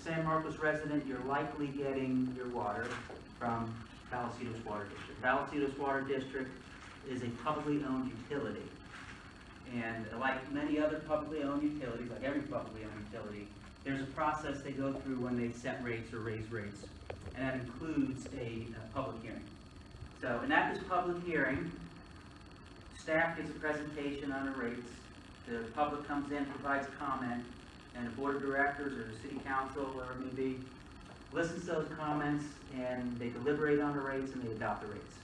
San Marcos resident, you're likely getting your water from Vallecito's Water District. Vallecito's Water District is a publicly owned utility. And like many other publicly owned utilities, like every publicly owned utility, there's a process they go through when they set rates or raise rates. And that includes a public hearing. So, and at this public hearing, staff gives a presentation on the rates. The public comes in, provides comment, and the board of directors or the city council, whatever it may be, listens to those comments, and they deliberate on the rates and they adopt the rates.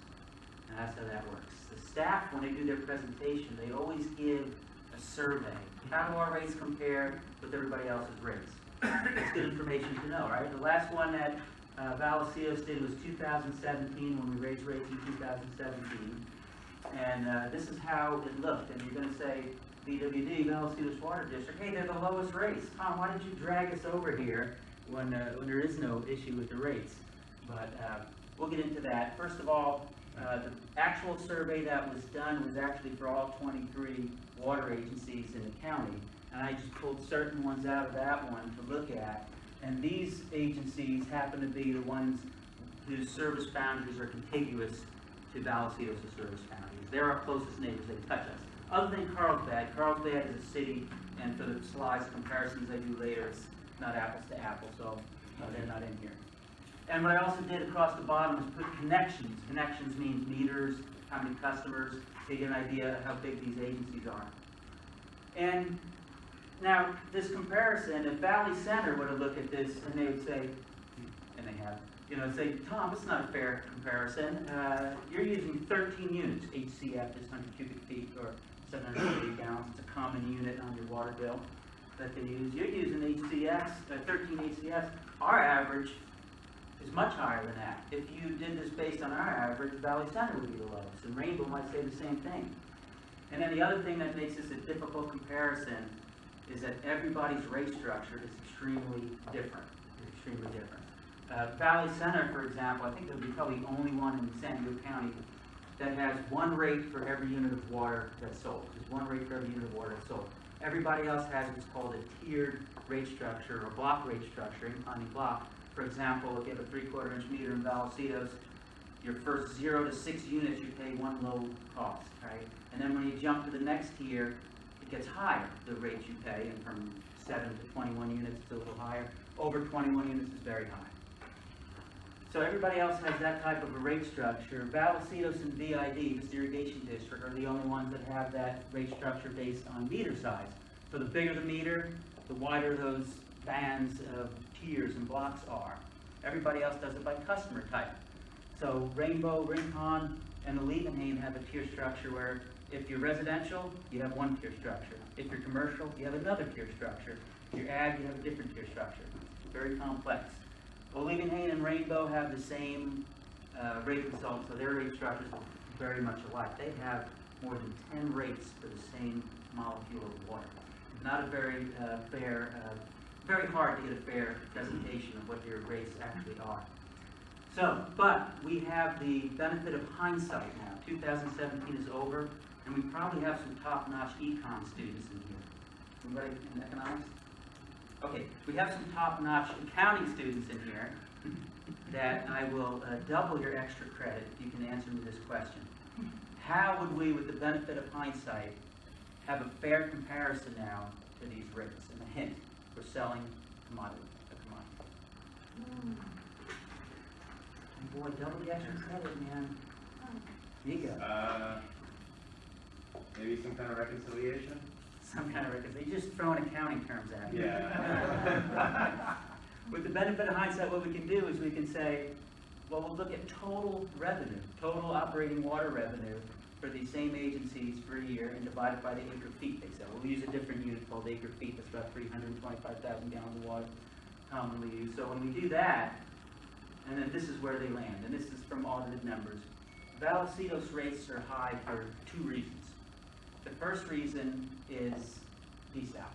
And that's how that works. The staff, when they do their presentation, they always give a survey. How do our rates compare with everybody else's rates? It's good information to know, right? The last one that Vallecito's did was 2017, when we raised rates in 2017. And this is how it looked. And you're going to say, VWD, Vallecito's Water District, hey, they're the lowest rates. Tom, why did you drag us over here when there is no issue with the rates? But we'll get into that. First of all, the actual survey that was done was actually for all 23 water agencies in the county. And I just pulled certain ones out of that one to look at. And these agencies happen to be the ones whose service boundaries are contiguous to Vallecito's service boundaries. They're our closest neighbors. They touch us. Other than Carlsbad. Carlsbad is a city, and for the slides comparisons I do later, it's not apples to apples, so they're not in here. And what I also did across the bottom is put connections. Connections means meters, how many customers, to get an idea of how big these agencies are. And now, this comparison, if Valley Center were to look at this, and they would say, and they have, say, Tom, it's not a fair comparison. You're using 13 units, HCF is 100 cubic feet, or 780 gallons. It's a common unit on your water bill that they use. You're using HCS, 13 HCS. Our average is much higher than that. If you did this based on our average, Valley Center would be the lowest, and Rainbow might say the same thing. And then the other thing that makes this a difficult comparison is that everybody's rate structure is extremely different. Valley Center, for example, I think they'll be probably the only one in San Diego County that has one rate for every unit of water that's sold. Just one rate for every unit of water that's sold. Everybody else has what's called a tiered rate structure or block rate structure on the block. For example, if you have a 3/4 inch meter in Vallecito's, your first 0 to 6 units you pay one low cost, right? And then when you jump to the next tier, it gets higher, the rates you pay, and from 7 to 21 units it's a little higher. Over 21 units is very high. So everybody else has that type of a rate structure. Vallecito's and VID, this irrigation district, are the only ones that have that rate structure based on meter size. So the bigger the meter, the wider those bands of tiers and blocks are. Everybody else does it by customer type. So Rainbow, Rincon, and the Liebenhain have a tier structure where if you're residential, you have one tier structure. If you're commercial, you have another tier structure. If you're ag, you have a different tier structure. It's very complex. Well, Liebenhain and Rainbow have the same rate result, so their rate structures are very much alike. They have more than 10 rates for the same molecule of water. Not a very fair, very hard to get a fair presentation of what your rates actually are. So, but we have the benefit of hindsight now. 2017 is over, and we probably have some top-notch econ students in here. Anybody in economics? Okay, we have some top-notch accounting students in here that I will double your extra credit if you can answer me this question. How would we, with the benefit of hindsight, have a fair comparison now to these rates? And a hint, we're selling a commodity. Boy, double the extra credit, man. Here you go. Maybe some kind of reconciliation? Some kind of reconciliation. You're just throwing accounting terms at me. Yeah. With the benefit of hindsight, what we can do is we can say, well, we'll look at total revenue, total operating water revenue for these same agencies for a year and divide it by the acre feet they sell. We'll use a different unit called acre feet. That's about 325,000 gallons of water commonly used. So when we do that, and then this is where they land, and this is from audited numbers. Vallecito's rates are high for two reasons. The first reason is desal.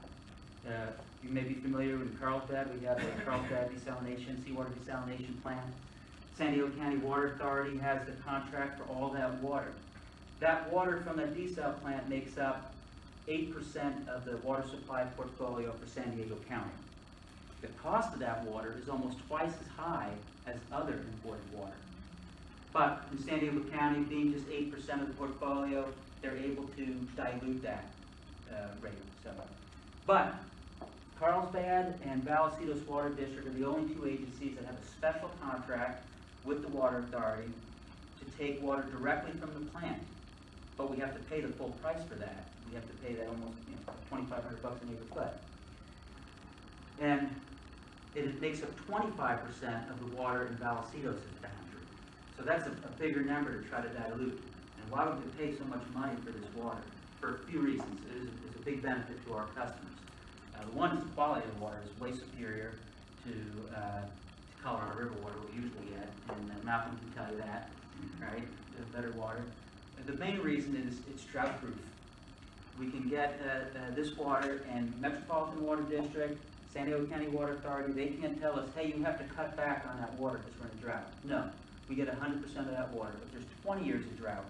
You may be familiar with Carlsbad. We have the Carlsbad desalination, seawater desalination plant. San Diego County Water Authority has the contract for all that water. That water from that desal plant makes up 8% of the water supply portfolio for San Diego County. The cost of that water is almost twice as high as other imported water. But in San Diego County, being just 8% of the portfolio, they're able to dilute that rate. But Carlsbad and Vallecito's Water District are the only two agencies that have a special contract with the Water Authority to take water directly from the plant. But we have to pay the full price for that. We have to pay that almost $2,500 an acre foot. And it makes up 25% of the water in Vallecito's boundary. So that's a bigger number to try to dilute. And why would we pay so much money for this water? For a few reasons. It's a big benefit to our customers. One is the quality of the water is way superior to Colorado River water we usually get, and Malcolm can tell you that, right? Better water. And the main reason is it's drought-proof. We can get this water, and Metropolitan Water District, San Diego County Water Authority, they can't tell us, hey, you have to cut back on that water because we're in a drought. No, we get 100% of that water. If there's 20 years of drought,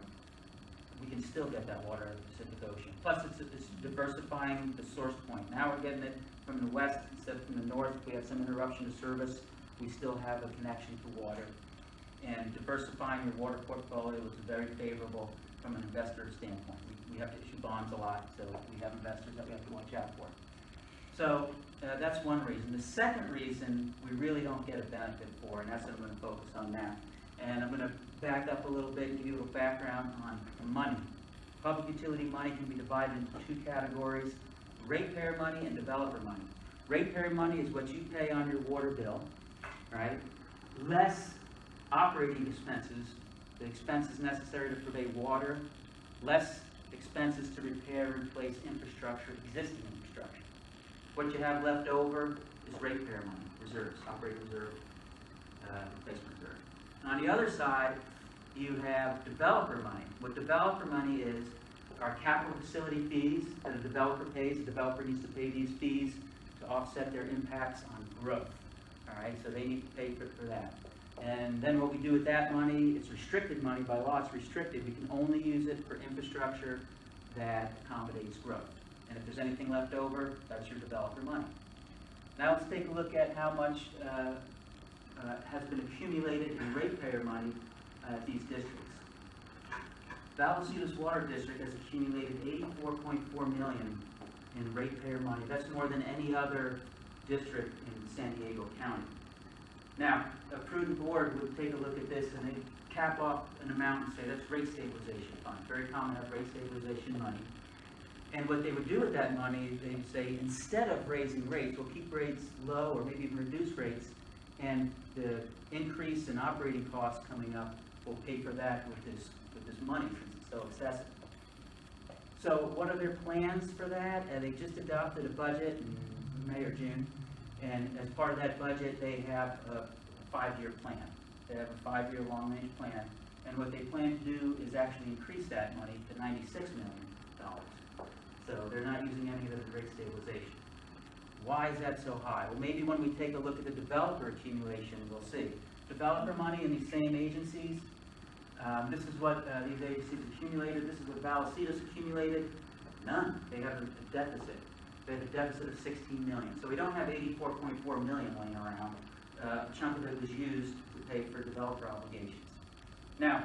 we can still get that water out of the Pacific Ocean. Plus, it's diversifying the source point. Now we're getting it from the west instead of from the north. If we have some interruption to service, we still have a connection to water. And diversifying your water portfolio is very favorable from an investor standpoint. We have to issue bonds a lot, so we have investors that we have to watch out for. So that's one reason. The second reason we really don't get a benefit for, and that's what I'm going to focus on now. And I'm going to back up a little bit and give you a little background on money. Public utility money can be divided into two categories: ratepayer money and developer money. Ratepayer money is what you pay on your water bill, right? Less operating expenses, the expenses necessary to provide water, less expenses to repair and replace infrastructure, existing infrastructure. What you have left over is ratepayer money, reserves, operating reserve, replacement reserve. On the other side, you have developer money. What developer money is are capital facility fees that a developer pays. The developer needs to pay these fees to offset their impacts on growth. All right, so they need to pay for that. And then what we do with that money, it's restricted money. By law, it's restricted. We can only use it for infrastructure that accommodates growth. And if there's anything left over, that's your developer money. Now let's take a look at how much has been accumulated in ratepayer money at these districts. Vallecito's Water District has accumulated $84.4 million in ratepayer money. That's more than any other district in San Diego County. Now, a prudent board would take a look at this and they'd cap off an amount and say that's rate stabilization fund. Very common to have rate stabilization money. And what they would do with that money, they'd say, instead of raising rates, we'll keep rates low or maybe even reduce rates, and the increase in operating costs coming up will pay for that with this money since it's so excessive. So what are their plans for that? They just adopted a budget in May or June, and as part of that budget, they have a 5-year plan. They have a 5-year long-range plan, and what they plan to do is actually increase that money to $96 million. So they're not using any of the rate stabilization. Why is that so high? Well, maybe when we take a look at the developer accumulation, we'll see. Developer money in these same agencies, this is what these agencies accumulated. This is what Vallecito's accumulated. None. They have a deficit. They have a deficit of $16 million. So we don't have $84.4 million laying around. A chunk of it was used to pay for developer obligations. Now,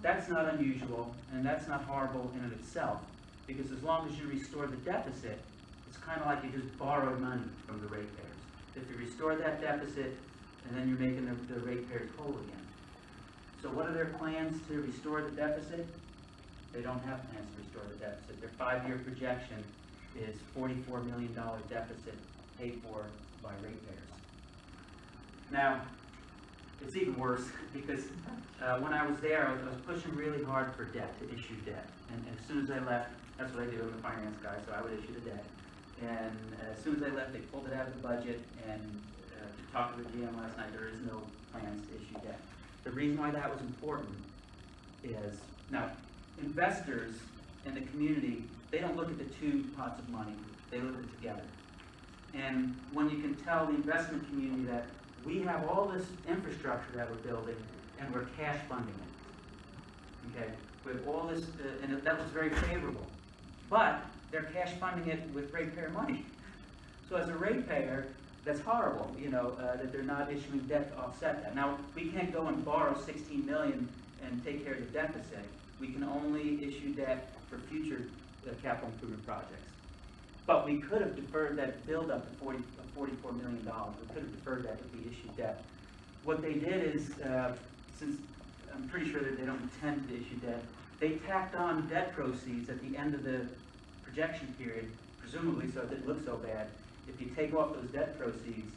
that's not unusual, and that's not horrible in and of itself, because as long as you restore the deficit, it's kind of like you just borrowed money from the ratepayers. If you restore that deficit, and then you're making the ratepayers whole again. So what are their plans to restore the deficit? They don't have plans to restore the deficit. Their 5-year projection is $44 million deficit paid for by ratepayers. Now, it's even worse because when I was there, I was pushing really hard for debt, to issue debt. And as soon as I left, that's what I do, I'm a finance guy, so I would issue the debt. And as soon as I left, they pulled it out of the budget, and to talk to the GM last night, there is no plans to issue debt. The reason why that was important is, now, investors in the community, they don't look at the two pots of money, they look at it together. And when you can tell the investment community that we have all this infrastructure that we're building, and we're cash funding it, okay? With all this, and that was very favorable. But they're cash funding it with ratepayer money. So as a ratepayer, That's horrible, that they're not issuing debt to offset that. Now, we can't go and borrow 16 million and take care of the deficit. We can only issue debt for future capital improvement projects. But we could have deferred that build-up to $44 million. We could have deferred that if we issued debt. What they did is, since I'm pretty sure that they don't intend to issue debt, they tacked on debt proceeds at the end of the projection period, presumably so it didn't look so bad. If you take off those debt proceeds,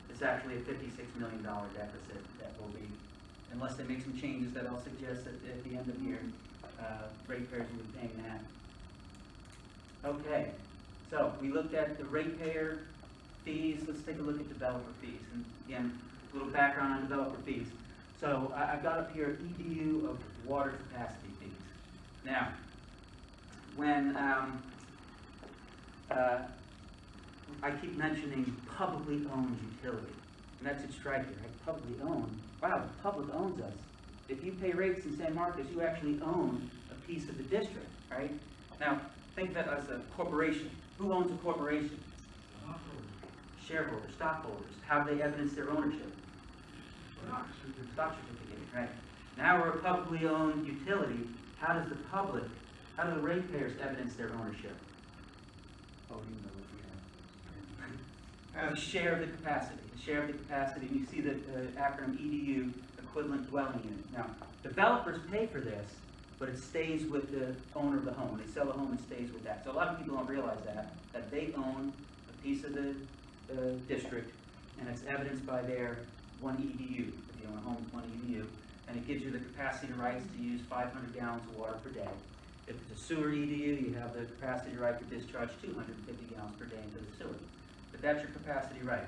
it's actually a $56 million deficit that will be, unless they make some changes that I'll suggest at the end of the year, ratepayers will be paying that. Okay, so we looked at the ratepayer fees. Let's take a look at developer fees. And again, a little background on developer fees. So I've got up here EDU of water capacity fees. Now, when I keep mentioning publicly owned utility, and that's at striker, right? Publicly owned. Wow, the public owns us. If you pay rates in San Marcos, you actually own a piece of the district, right? Now, think of it as a corporation. Who owns a corporation? Shareholders, stockholders. How do they evidence their ownership? Stock certificate, right? Now we're a publicly owned utility. How do the ratepayers evidence their ownership? Oh, you know what we have. A share of the capacity. A share of the capacity. And you see the acronym EDU, equivalent dwelling unit. Now, developers pay for this, but it stays with the owner of the home. They sell a home and stays with that. So a lot of people don't realize that they own a piece of the district, and it's evidenced by their one EDU. If you own a home, it's one EDU, and it gives you the capacity rights to use 500 gallons of water per day. If it's a sewer EDU, you have the capacity right to discharge 250 gallons per day into the sewer. But that's your capacity right.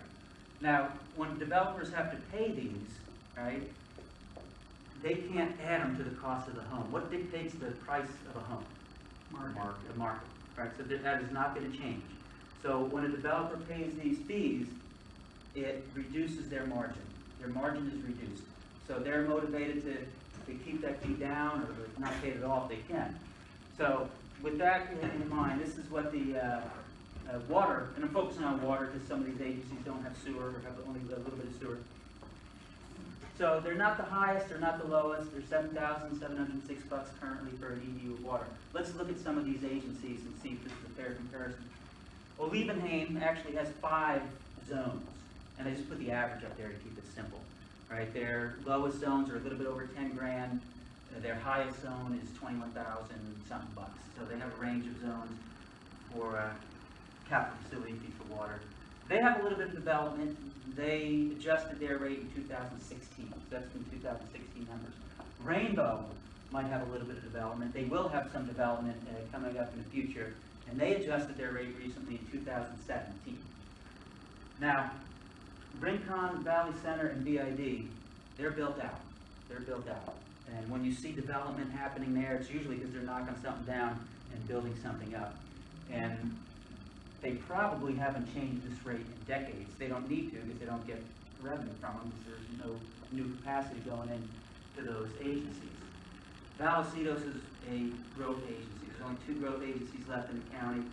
Now, when developers have to pay these, right, they can't add them to the cost of the home. What dictates the price of a home? The market. Right? So that is not going to change. So when a developer pays these fees, it reduces their margin. Their margin is reduced. So they're motivated to keep that fee down or not pay it at all if they can. So with that in mind, this is what the water, and I'm focusing on water because some of these agencies don't have sewer or have only a little bit of sewer. So they're not the highest, they're not the lowest. They're $7,706 currently for an EDU of water. Let's look at some of these agencies and see if this is a fair comparison. Well, Liebenheim actually has 5 zones, and I just put the average up there to keep it simple. Right? Their lowest zones are a little bit over 10 grand. Their highest zone is 21,000 something bucks. So they have a range of zones for capital facility fees for water. They have a little bit of development. They adjusted their rate in 2016. So that's been 2016 numbers. Rainbow might have a little bit of development. They will have some development coming up in the future. And they adjusted their rate recently in 2017. Now, Rincon, Valley Center, and BID, they're built out. They're built out. And when you see development happening there, it's usually because they're knocking something down and building something up. And they probably haven't changed this rate in decades. They don't need to because they don't get revenue from them because there's no new capacity going into those agencies. Valicitos is a growth agency. There's only 2 growth agencies left in the county,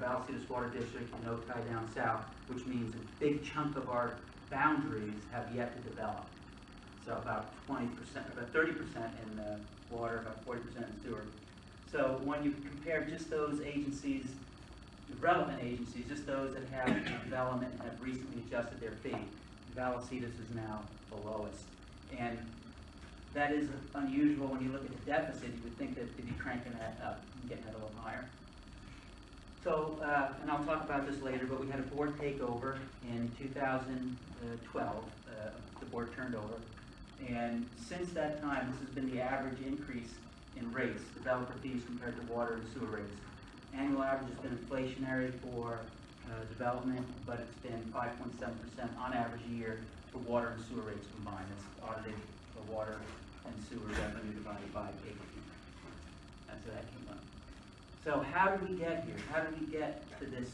Valicitos Water District and Otay down south, which means a big chunk of our boundaries have yet to develop. So about 20%, about 30% in the water, about 40% in sewer. So when you compare just those agencies, the relevant agencies, just those that have development and have recently adjusted their fee, Valicitos is now the lowest. And that is unusual when you look at the deficit. You would think that they'd be cranking that up and getting it a little higher. So, and I'll talk about this later, but we had a board takeover in 2012. The board turned over. And since that time, this has been the average increase in rates, developer fees compared to water and sewer rates. Annual average has been inflationary for development, but it's been 5.7% on average a year for water and sewer rates combined. That's audited for water and sewer revenue divided by 8. That's how that came up. So how did we get here? How did we get to this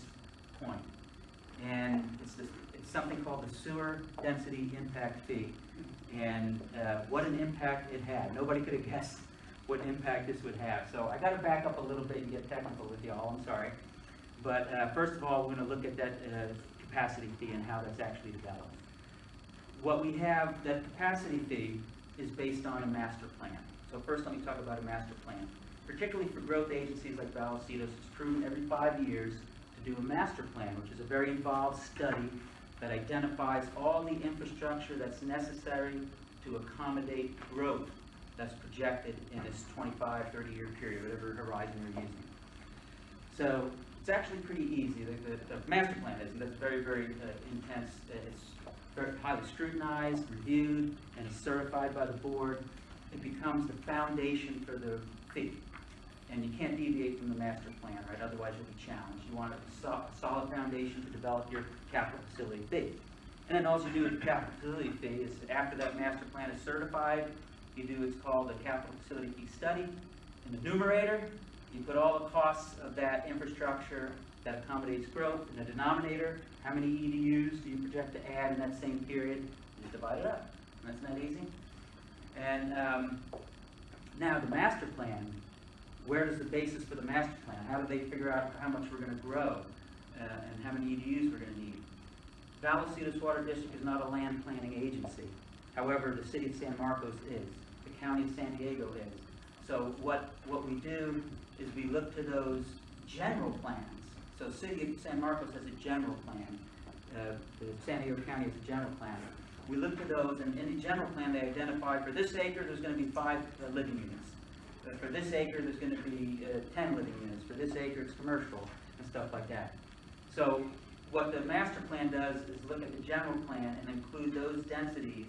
point? And it's something called the sewer density impact fee. And what an impact it had. Nobody could have guessed what impact this would have. So I got to back up a little bit and get technical with y'all. I'm sorry. But first of all, we're going to look at that capacity fee and how that's actually developed. What we have, that capacity fee is based on a master plan. So first let me talk about a master plan. Particularly for growth agencies like Valicitos, it's proven every 5 years to do a master plan, which is a very involved study that identifies all the infrastructure that's necessary to accommodate growth that's projected in this 25, 30-year period, whatever horizon you're using. So it's actually pretty easy. The master plan is, that's very, very intense. It's very highly scrutinized, reviewed, and is certified by the board. It becomes the foundation for the fee. And you can't deviate from the master plan, right? Otherwise you'll be challenged. You want a solid foundation to develop your capital facility fee. And then all you do with the capital facility fee is after that master plan is certified, you do what's called a capital facility fee study. In the numerator, you put all the costs of that infrastructure that accommodates growth. In the denominator, how many EDUs do you project to add in that same period? You just divide it up. And that's not easy. And now the master plan, where is the basis for the master plan? How do they figure out how much we're going to grow and how many EDUs we're going to need? Valicitos Water District is not a land planning agency. However, the city of San Marcos is. The county of San Diego is. So what we do is we look to those general plans. So city of San Marcos has a general plan. The San Diego County has a general plan. We look to those, and in the general plan they identify for this acre there's going to be 5 living units. For this acre there's going to be 10 living units. For this acre it's commercial and stuff like that. So what the master plan does is look at the general plan and include those densities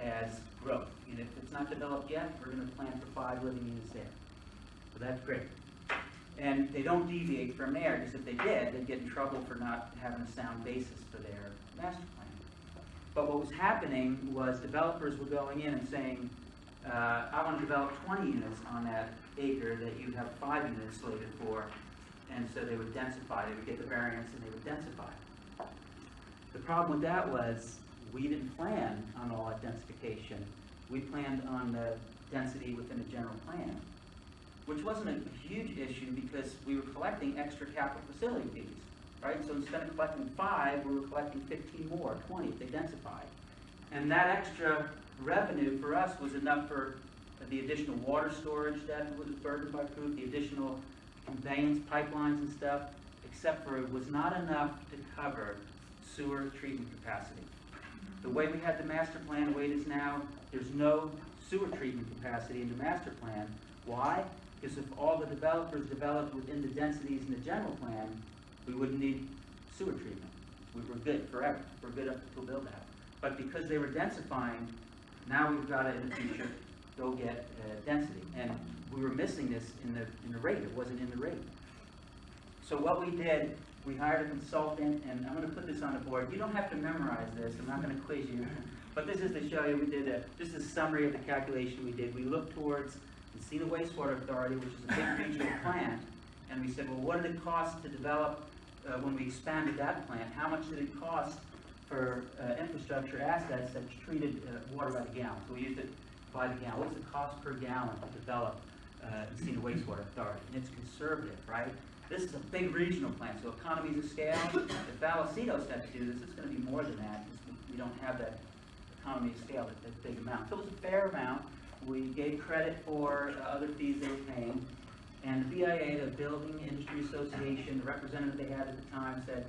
as growth. And if it's not developed yet, we're going to plan for 5 living units there. So that's great. And they don't deviate from there, because if they did, they'd get in trouble for not having a sound basis for their master plan. But what was happening was developers were going in and saying, I want to develop 20 units on that acre that you have 5 units slated for. And so they would densify, they would get the variance and they would densify. The problem with that was we didn't plan on all that densification. We planned on the density within the general plan, which wasn't a huge issue because we were collecting extra capital facility fees, right? So instead of collecting 5, we were collecting 15 more, 20 if they densified. And that extra revenue for us was enough for the additional water storage that was burdened by proof, the additional conveyance pipelines and stuff, except for it was not enough to cover sewer treatment capacity. The way we had the master plan, the way it is now, there's no sewer treatment capacity in the master plan. Why? Because if all the developers developed within the densities in the general plan, we wouldn't need sewer treatment. We were good forever. We're good up until build out. But because they were densifying, now we've got to, in the future, go get density. And we were missing this in the rate. It wasn't in the rate. So what we did, we hired a consultant, and I'm going to put this on the board. You don't have to memorize this. I'm not going to quiz you. But this is to show you, we did just a summary of the calculation we did. We looked towards the Encino Wastewater Authority, which is a big regional plant, and we said, well, what did it cost to develop when we expanded that plant? How much did it cost for infrastructure assets that treated water by the gallon? So we used it by the gallon. What's the cost per gallon to develop Encino Wastewater Authority? And it's conservative, right? This is a big regional plant, so economies of scale. If Valicitos had to do this, it's going to be more than that. We don't have that economy of scale, that big amount. So it was a fair amount. We gave credit for other fees they were paying. And the BIA, the Building Industry Association, the representative they had at the time said,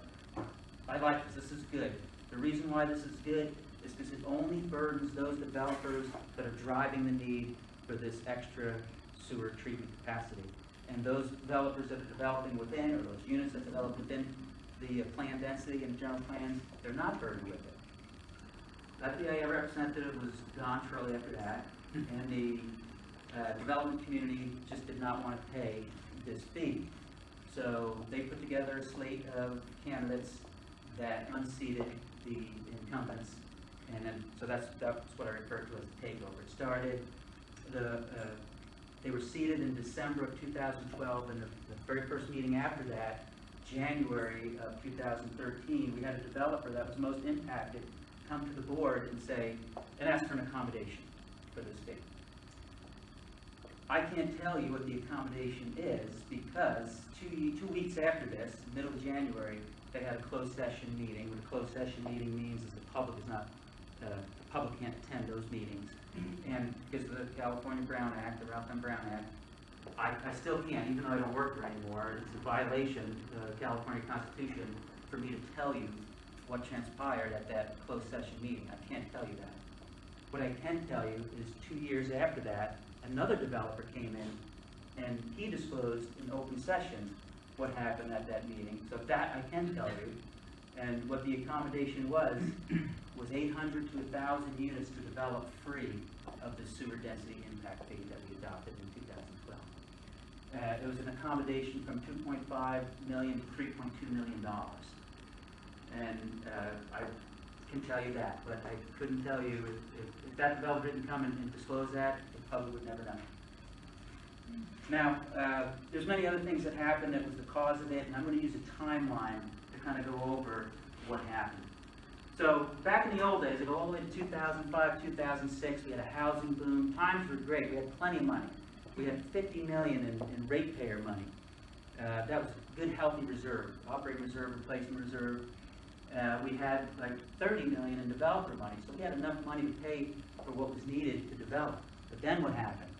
I like this, this is good. The reason why this is good is because it only burdens those developers that are driving the need for this extra sewer treatment capacity. And those developers that are developing within, or those units that develop within the plan density and general plans, they're not burdened with it. That BIA representative was gone shortly after that, and the development community just did not want to pay this fee. So they put together a slate of candidates that unseated the incumbents, and then so that's what I refer to as the takeover. It started, they were seated in December of 2012, and the very first meeting after that, January of 2013, we had a developer that was most impacted come to the board and say, and ask for an accommodation for this fee. I can't tell you what the accommodation is because two weeks after this, middle of January, they had a closed session meeting. What a closed session meeting means is the public can't attend those meetings. And because of the California Brown Act, the Ralph M. Brown Act, I still can't, even though I don't work there anymore. It's a violation of the California Constitution for me to tell you what transpired at that closed session meeting. I can't tell you that. What I can tell you is 2 years after that, another developer came in and he disclosed in open session what happened at that meeting. So that I can tell you. And what the accommodation was 800 to 1,000 units to develop free of the sewer density impact fee that we adopted in 2012. It was an accommodation from $2.5 million to $3.2 million. And I can tell you that, but I couldn't tell you if that developer didn't come and disclose that, the public would never know. Now, there's many other things that happened that was the cause of it, and I'm going to use a timeline to kind of go over what happened. So back in the old days, I go all the way to 2005, 2006, we had a housing boom. Times were great. We had plenty of money. We had $50 million in ratepayer money. That was a good, healthy reserve, operating reserve, replacement reserve. We had like $30 million in developer money, so we had enough money to pay for what was needed to develop. But then what happened?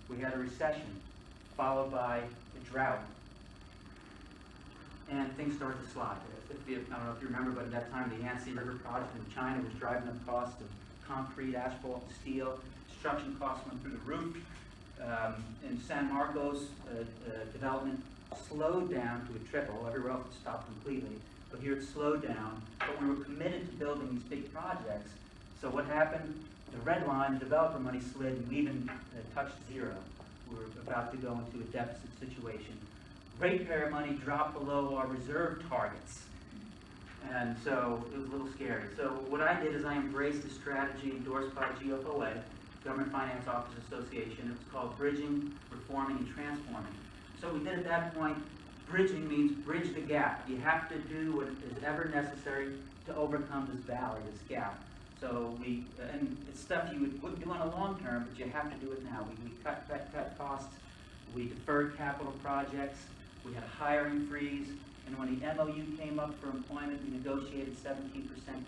We had a recession, followed by a drought, and things started to slide. I don't know if you remember, but at that time, the Yangtze River project in China was driving up costs of concrete, asphalt, and steel. Construction costs went through the roof. In San Marcos, development slowed down to a trickle. Everywhere else it stopped completely. But here it slowed down. But we were committed to building these big projects. So what happened? The red line, the developer money slid, and we even touched zero. We were about to go into a deficit situation. Ratepayer money dropped below our reserve targets. And so it was a little scary. So what I did is I embraced a strategy endorsed by GFOA, Government Finance Officers Association. It was called Bridging, Reforming, and Transforming. So we did at that point, bridging means bridge the gap. You have to do what is ever necessary to overcome this valley, this gap. So and it's stuff you wouldn't do on a long term, but you have to do it now. We cut costs, we deferred capital projects, we had a hiring freeze, and when the MOU came up for employment, we negotiated 17%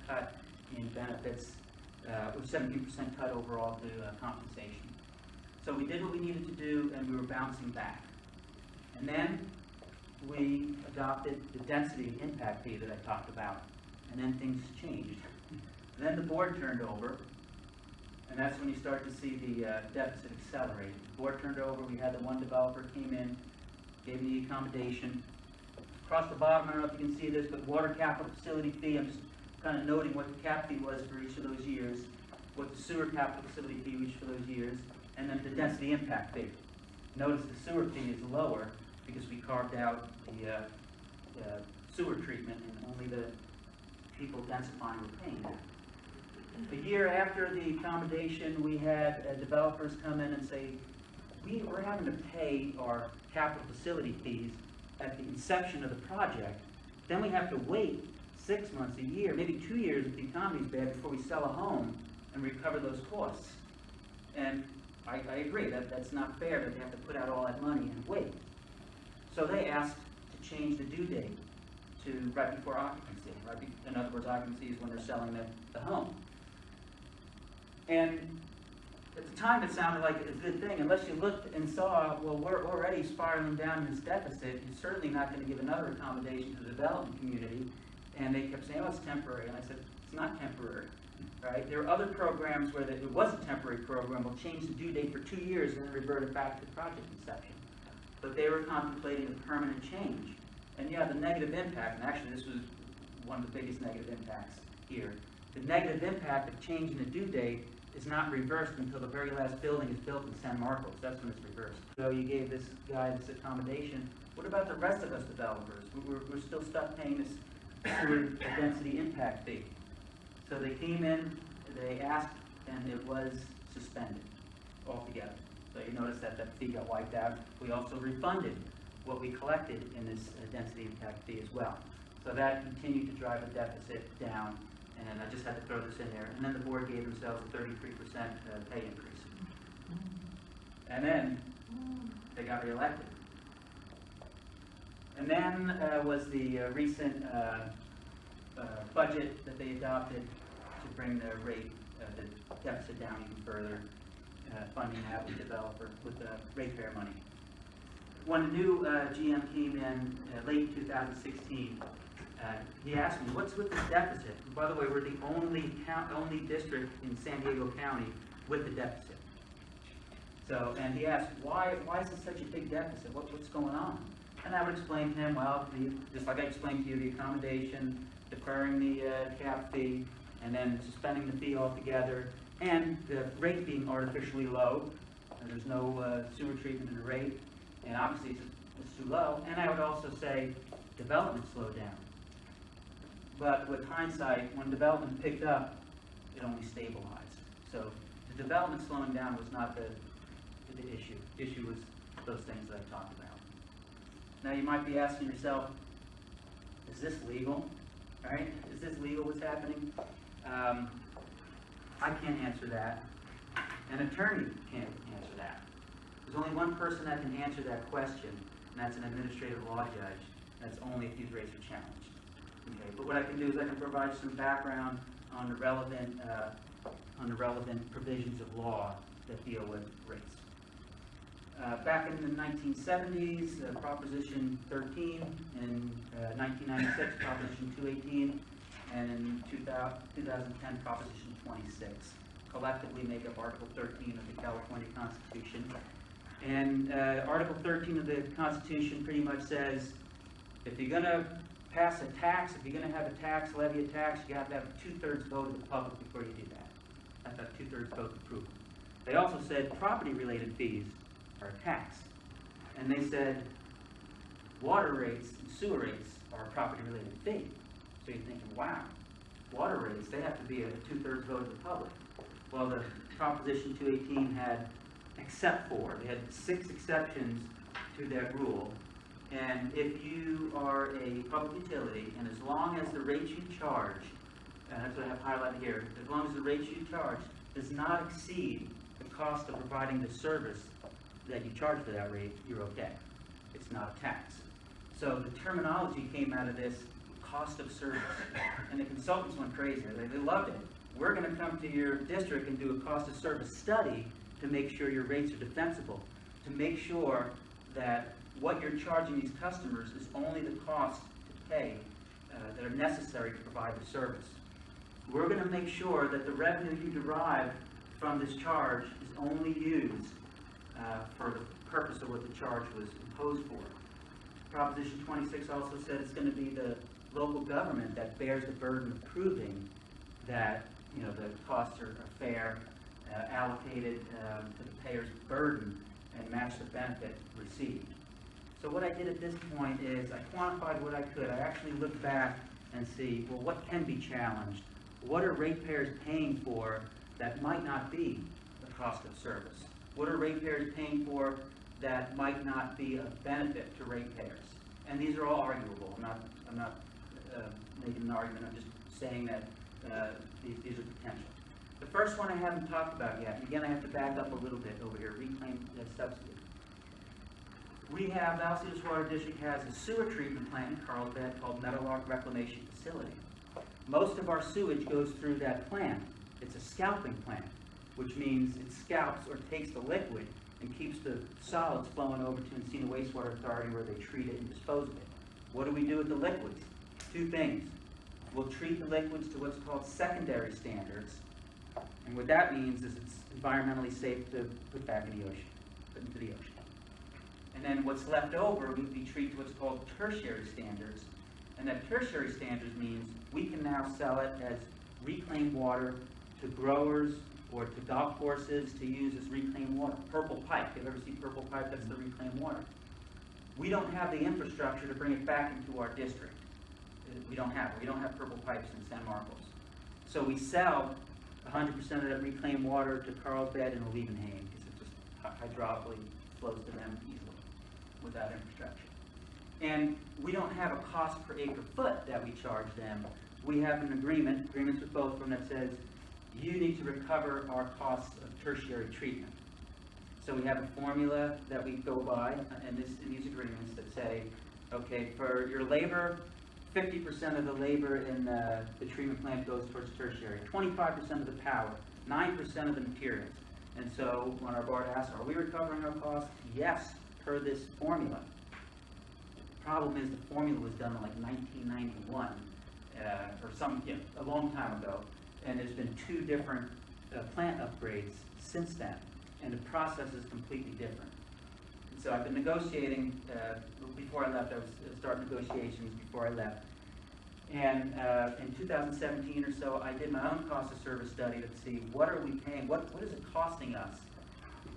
cut in benefits, with 17% cut overall to compensation. So we did what we needed to do, and we were bouncing back. And then we adopted the density impact fee that I talked about, and then things changed. Then the board turned over, and that's when you start to see the deficit accelerate. The board turned over, we had the one developer came in, gave me the accommodation. Across the bottom, I don't know if you can see this, but water capital facility fee, I'm just kind of noting what the cap fee was for each of those years, what the sewer capital facility fee was for those years, and then the density impact fee. Notice the sewer fee is lower because we carved out the sewer treatment and only the people densifying were paying that. A year after the accommodation, we had developers come in and say, we're having to pay our capital facility fees at the inception of the project. Then we have to wait 6 months, a year, maybe 2 years if the economy's bad before we sell a home and recover those costs. And I agree, that's not fair that they have to put out all that money and wait. So they asked to change the due date to right before occupancy. In other words, occupancy is when they're selling the home. And at the time, it sounded like a good thing, unless you looked and saw, well, we're already spiraling down this deficit. You're certainly not going to give another accommodation to the development community. And they kept saying, oh, it's temporary. And I said, it's not temporary, right? There are other programs where it was a temporary program. We'll change the due date for 2 years and then revert it back to project inception. But they were contemplating a permanent change. And yeah, the negative impact, and actually this was one of the biggest negative impacts here. The negative impact of changing the due date is not reversed until the very last building is built in San Marcos. That's when it's reversed. So you gave this guy this accommodation. What about the rest of us developers? We're still stuck paying this sewer density impact fee. So they came in, they asked, and it was suspended altogether. So you notice that fee got wiped out. We also refunded what we collected in this density impact fee as well. So that continued to drive the deficit down. And I just had to throw this in there. And then the board gave themselves a 33% pay increase. And then they got reelected. And then was the recent budget that they adopted to bring the rate, the deficit down even further, funding that with developer, with ratepayer money. When the new GM came in late 2016, he asked me, what's with this deficit? And by the way, we're the only district in San Diego County with the deficit. So, and he asked, why is it such a big deficit? What's going on? And I would explain to him, well, just like I explained to you, the accommodation, deferring the cap fee, and then suspending the fee altogether, and the rate being artificially low. There's no sewer treatment in the rate, and obviously it's too low. And I would also say development slowed down. But with hindsight, when development picked up, it only stabilized. So the development slowing down was not the issue. The issue was those things that I talked about. Now you might be asking yourself, is this legal? Right? Is this legal what's happening? I can't answer that. An attorney can't answer that. There's only one person that can answer that question, and that's an administrative law judge. That's only if these rates are challenged. Okay, but what I can do is I can provide some background on the relevant provisions of law that deal with rates. Back in the 1970s, Proposition 13, in 1996, Proposition 218, and in 2010, Proposition 26, collectively make up Article 13 of the California Constitution. And Article 13 of the Constitution pretty much says, if you're going to pass a tax, if you're going to have a tax, levy a tax, you have to have a 2/3 vote of the public before you do that. That's a 2/3 vote approval. They also said property-related fees are a tax. And they said water rates and sewer rates are a property-related fee. So you're thinking, wow, water rates, they have to be a 2/3 vote of the public. Well, the Proposition 218 had except for, they had 6 exceptions to that rule. And if you are a public utility, and as long as the rates you charge, and that's what I have highlighted here, as long as the rates you charge does not exceed the cost of providing the service that you charge for that rate, you're okay. It's not a tax. So the terminology came out of this cost of service. And the consultants went crazy. They loved it. We're going to come to your district and do a cost of service study to make sure your rates are defensible, to make sure that what you're charging these customers is only the cost to pay that are necessary to provide the service. We're going to make sure that the revenue you derive from this charge is only used for the purpose of what the charge was imposed for. Proposition 26 also said it's going to be the local government that bears the burden of proving that the costs are fair, allocated to the payer's burden, and match the benefit received. So what I did at this point is I quantified what I could. I actually looked back and see, well, what can be challenged? What are ratepayers paying for that might not be the cost of service? What are ratepayers paying for that might not be a benefit to ratepayers? And these are all arguable. I'm not making an argument. I'm just saying that these are potential. The first one I haven't talked about yet, and again I have to back up a little bit over here, reclaim subsidy. The Alcides Water District has a sewer treatment plant in Carlsbad called Meadowlark Reclamation Facility. Most of our sewage goes through that plant. It's a scalping plant, which means it scalps or takes the liquid and keeps the solids flowing over to Encino Wastewater Authority where they treat it and dispose of it. What do we do with the liquids? 2 things. We'll treat the liquids to what's called secondary standards, and what that means is it's environmentally safe to put back in the ocean, put into the ocean. And then what's left over, we treat to what's called tertiary standards, and that tertiary standards means we can now sell it as reclaimed water to growers or to golf courses to use as reclaimed water. Purple pipe, you ever see purple pipe? That's the reclaimed water. We don't have the infrastructure to bring it back into our district. We don't have it. We don't have purple pipes in San Marcos. So we sell 100% of that reclaimed water to Carlsbad and Olevenhagen because it just hydraulically flows to them easily without infrastructure. And we don't have a cost per acre foot that we charge them. We have an agreements with both of them that says you need to recover our costs of tertiary treatment. So we have a formula that we go by in these agreements that say Okay, for your labor, 50% of the labor in the treatment plant goes towards tertiary, 25% of the power, 9% of the materials. And so when our board asks, are we recovering our costs? Yes, per this formula. The problem is the formula was done in like 1991, or a long time ago, and there's been 2 different plant upgrades since then, and the process is completely different. And so I've been negotiating, before I left, I was starting negotiations before I left. And in 2017 or so, I did my own cost of service study to see what are we paying, what is it costing us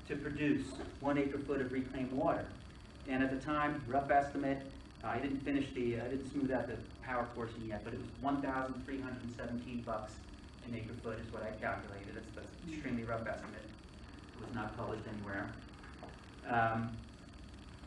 to produce 1 acre-foot of reclaimed water. And at the time, rough estimate, I didn't smooth out the power portion yet, but it was $1,317 an acre-foot is what I calculated. That's an extremely rough estimate. It was not published anywhere.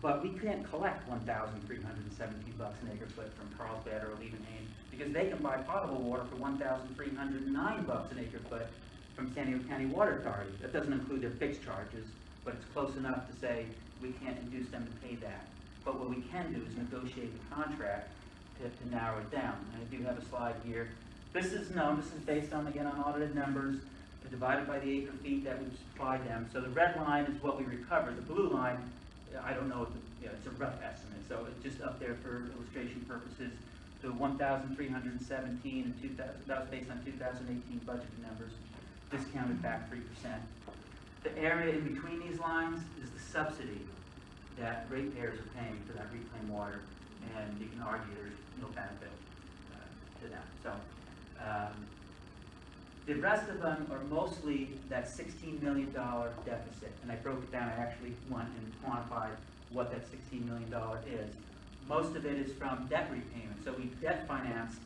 But we can't collect $1,317 an acre-foot from Carlsbad or Liebenhain because they can buy potable water for $1,309 an acre-foot from San Diego County Water Authority. That doesn't include their fixed charges, but it's close enough to say we can't induce them to pay that. But what we can do is negotiate the contract to narrow it down. And I do have a slide here. This is based on, again, on audited numbers, divided by the acre feet that we've supplied them. So the red line is what we recover. The blue line, I don't know, it's a rough estimate, so it's just up there for illustration purposes. The 1,317 and 2,000, that was based on 2018 budgeted numbers, discounted back 3%. The area in between these lines is the subsidy that ratepayers are paying for that reclaimed water, and you can argue there's no benefit to them. So the rest of them are mostly that $16 million deficit, and I broke it down. I actually went and quantified what that $16 million is. Most of it is from debt repayment. So we debt financed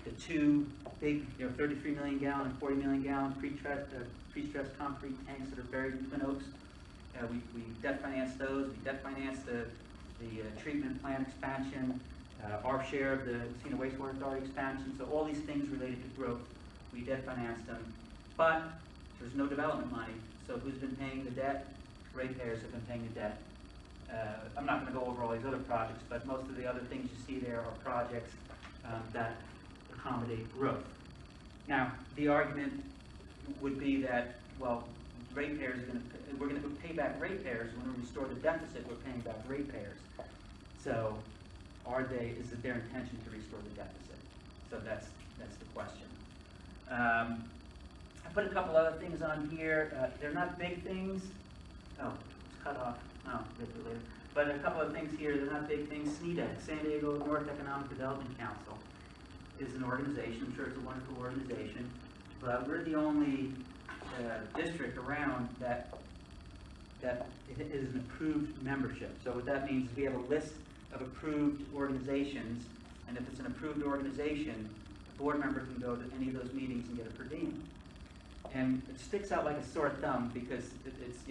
the 2 big, 33 million gallon and 40 million gallon pre-stressed concrete tanks that are buried in Twin Oaks. We debt financed those. We debt financed the treatment plant expansion, our share of the Messina Wastewater Authority expansion. So all these things related to growth, we debt financed them. But there's no development money. So who's been paying the debt? Ratepayers have been paying the debt. I'm not going to go over all these other projects, but most of the other things you see there are projects that accommodate growth. Now, the argument would be that, well, ratepayers we're going to pay back ratepayers when we restore the deficit. We're paying back ratepayers. So, is it their intention to restore the deficit? So that's the question. I put a couple other things on here. They're not big things. Oh, it's cut off. Oh, we'll get to it later. But a couple of things here, they're not big things. SNEDEC, San Diego North Economic Development Council, is an organization. I'm sure it's a wonderful organization, but we're the only district around that is an approved membership. So what that means is we have a list of approved organizations, and if it's an approved organization, a board member can go to any of those meetings and get a per diem. And it sticks out like a sore thumb because it's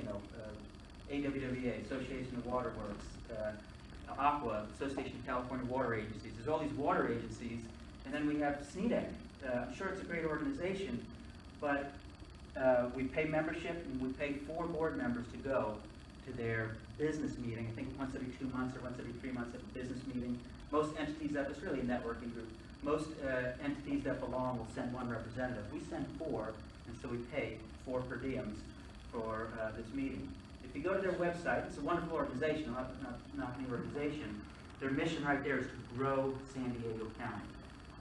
AWWA, Association of Water Works, ACWA, Association of California Water Agencies. There's all these water agencies, and then we have SNEDEC. I'm sure it's a great organization, but we pay membership, and we pay 4 board members to go to their business meeting. I think once every 2 months or once every 3 months at a business meeting. Most entities it's really a networking group. Most entities that belong will send 1 representative. We send 4, and so we pay 4 per diems for this meeting. If you go to their website, it's a wonderful organization, not any organization. Their mission right there is to grow San Diego County.